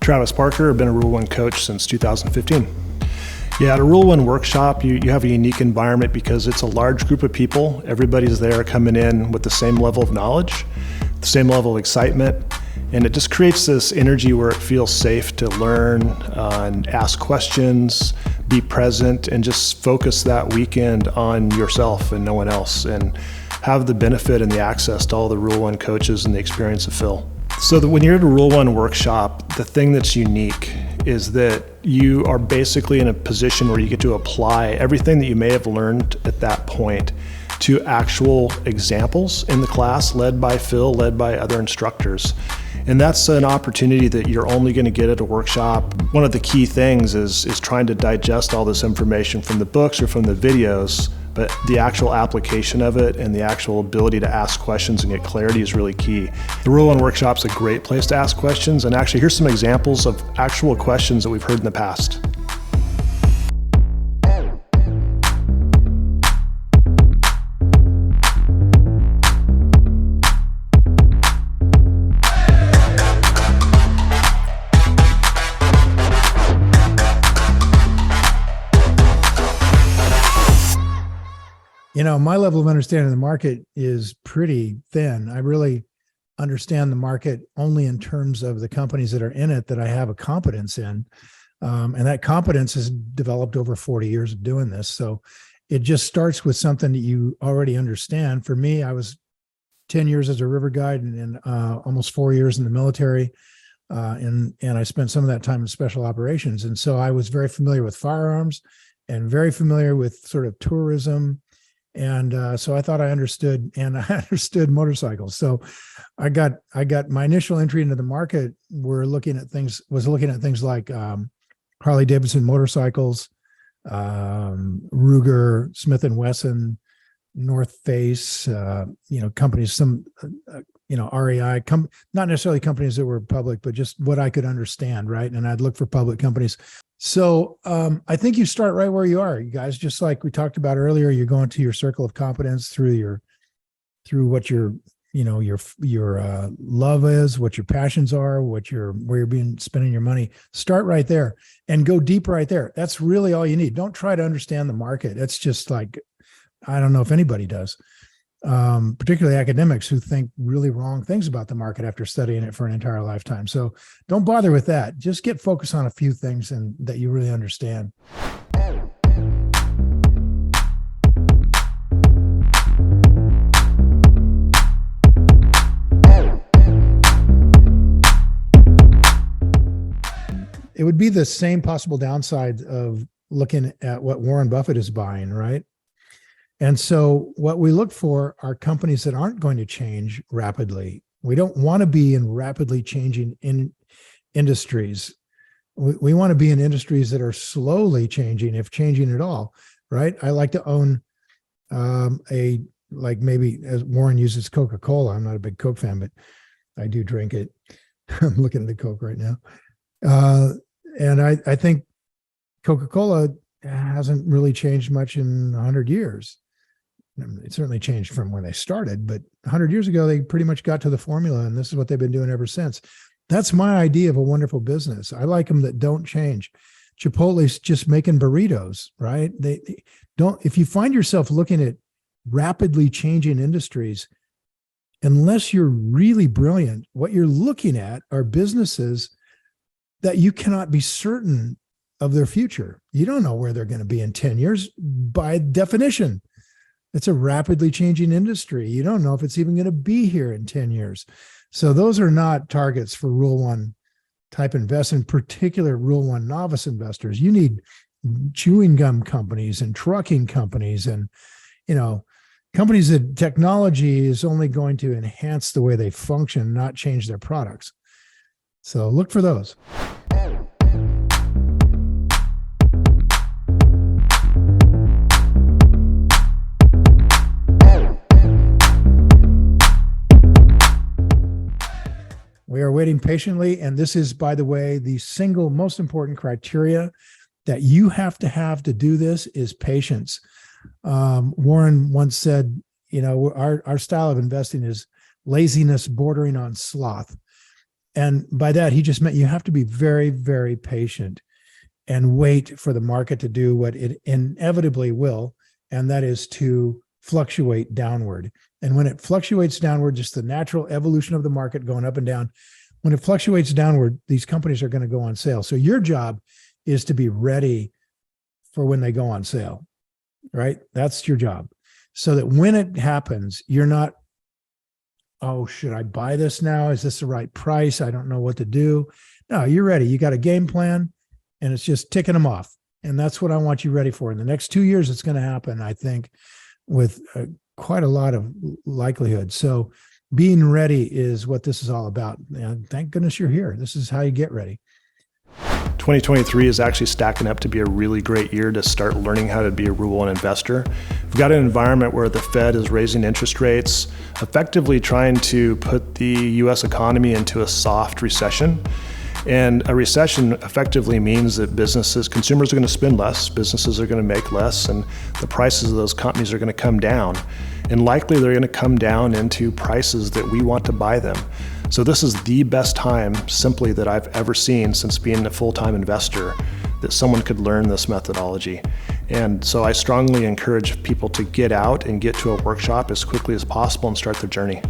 Travis Parker. I've been a Rule 1 coach since 2015. Yeah, at a Rule 1 workshop, you have a unique environment because it's a large group of people. Everybody's there coming in with the same level of knowledge, the same level of excitement, and it just creates this energy where it feels safe to learn and ask questions, be present, and just focus that weekend on yourself and no one else, and have the benefit and the access to all the Rule 1 coaches and the experience of Phil. So that when you're at a Rule 1 workshop, the thing that's unique is that you are basically in a position where you get to apply everything that you may have learned at that point to actual examples in the class led by Phil, led by other instructors. And that's an opportunity that you're only going to get at a workshop. One of the key things is trying to digest all this information from the books or from the videos, but the actual application of it and the actual ability to ask questions and get clarity is really key. The Rule 1 Workshop's a great place to ask questions, and actually here's some examples of actual questions that we've heard in the past. You know, my level of understanding of the market is pretty thin. I really understand the market only in terms of the companies that are in it that I have a competence in. And that competence has developed over 40 years of doing this. So it just starts with something that you already understand. For me, I was 10 years as a river guide and almost 4 years in the military. And I spent some of that time in special operations. And so I was very familiar with firearms and very familiar with sort of tourism. And so I thought I understood, and I understood motorcycles. So I got my initial entry into the market. Was looking at things like Harley-Davidson motorcycles, Ruger, Smith and Wesson, North Face, companies, REI, not necessarily companies that were public, but just what I could understand, right? And I'd look for public companies. So I think you start right where you are, you guys. Just like we talked about earlier, you're going to your circle of competence through what your love is, what your passions are, where you're spending your money. Start right there and go deep right there. That's really all you need. Don't try to understand the market. It's just like, I don't know if anybody does. Particularly academics who think really wrong things about the market after studying it for an entire lifetime. So don't bother with that. Just get focused on a few things and that you really understand. It would be the same possible downside of looking at what Warren Buffett is buying, right? And so what we look for are companies that aren't going to change rapidly. We don't want to be in rapidly changing industries. We want to be in industries that are slowly changing, if changing at all, right? I like to own maybe as Warren uses Coca-Cola. I'm not a big Coke fan, but I do drink it. I'm looking at the Coke right now. And I think Coca-Cola hasn't really changed much in 100 years. It certainly changed from when they started, but 100 years ago, they pretty much got to the formula, and this is what they've been doing ever since. That's my idea of a wonderful business. I like them that don't change. Chipotle's just making burritos, right? They don't. If you find yourself looking at rapidly changing industries, unless you're really brilliant, what you're looking at are businesses that you cannot be certain of their future. You don't know where they're going to be in 10 years by definition. It's a rapidly changing industry. You don't know if it's even going to be here in 10 years. So those are not targets for Rule 1 type investors, in particular Rule 1 novice investors. You need chewing gum companies and trucking companies and, companies that technology is only going to enhance the way they function, not change their products. So look for those. We are waiting patiently. And this is, by the way, the single most important criteria that you have to do this is patience. Warren once said, our style of investing is laziness bordering on sloth. And by that, he just meant you have to be very, very patient and wait for the market to do what it inevitably will, and that is to fluctuate downward. And when it fluctuates downward, just the natural evolution of the market going up and down, when it fluctuates downward, these companies are going to go on sale. So your job is to be ready for when they go on sale, right? That's your job. So that when it happens, you're not, oh, should I buy this now? Is this the right price? I don't know what to do. No, you're ready. You got a game plan, and it's just ticking them off. And that's what I want you ready for. In the next 2 years, it's going to happen, I think, with quite a lot of likelihood. So being ready is what this is all about. And thank goodness you're here. This is how you get ready. 2023 is actually stacking up to be a really great year to start learning how to be a Rule 1 investor. We've got an environment where the Fed is raising interest rates, effectively trying to put the US economy into a soft recession. And a recession effectively means that consumers are going to spend less, businesses are going to make less, and the prices of those companies are going to come down. And likely they're going to come down into prices that we want to buy them. So this is the best time simply that I've ever seen since being a full-time investor that someone could learn this methodology. And so I strongly encourage people to get out and get to a workshop as quickly as possible and start their journey.